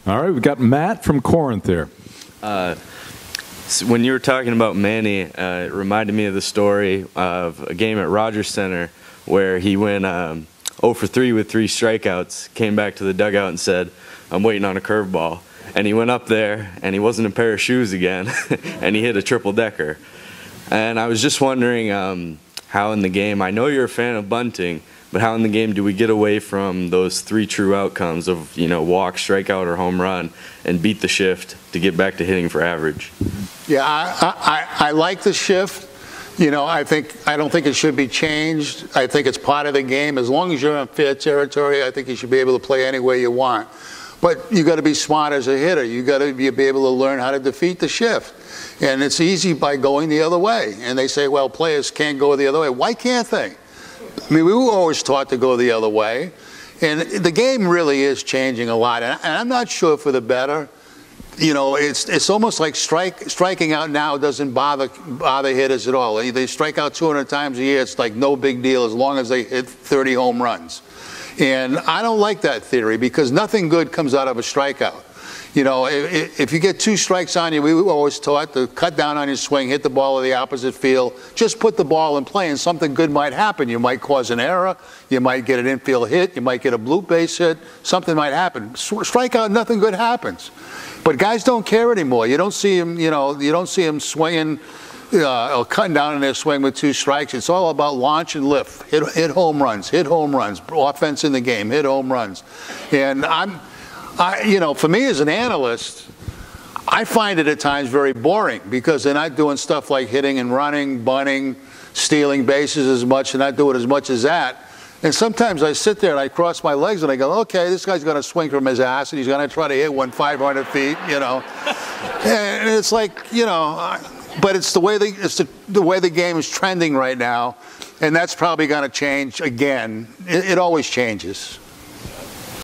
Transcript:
All right, we've got Matt from Corinth here. So when you were talking about Manny, it reminded me of the story of a game at Rogers Center where he went 0 for 3 with 3 strikeouts, came back to the dugout and said, "I'm waiting on a curveball." And he went up there, and he wasn't a pair of shoes again, and he hit a triple-decker. And I was just wondering how in the game, I know you're a fan of bunting, but how in the game do we get away from those 3 true outcomes of, you know, walk, strikeout, or home run, and beat the shift to get back to hitting for average? Yeah, I like the shift. You know, I don't think it should be changed. I think it's part of the game. As long as you're in fair territory, I think you should be able to play any way you want. But you got to be smart as a hitter. You got to be able to learn how to defeat the shift. And it's easy by going the other way. And they say, well, players can't go the other way. Why can't they? I mean, we were always taught to go the other way. And the game really is changing a lot. And I'm not sure for the better. You know, it's almost like striking out now doesn't bother hitters at all. They strike out 200 times a year. It's like no big deal as long as they hit 30 home runs. And I don't like that theory because nothing good comes out of a strikeout. You know, if you get 2 strikes on you, we were always taught to cut down on your swing, hit the ball to the opposite field, just put the ball in play and something good might happen. You might cause an error, you might get an infield hit, you might get a blue base hit, something might happen. Strikeout, nothing good happens. But guys don't care anymore. You don't see them, you know, you don't see them swinging or cutting down in their swing with 2 strikes. It's all about launch and lift, hit home runs, offense in the game, hit home runs. And you know, for me as an analyst, I find it at times very boring because they're not doing stuff like hitting and running, bunting, stealing bases as much. They're not doing as much as that. And sometimes I sit there and I cross my legs and I go, okay, this guy's going to swing from his ass and he's going to try to hit one 500 feet, you know. And it's like, you know, but it's the way the game is trending right now, and that's probably going to change again. It always changes.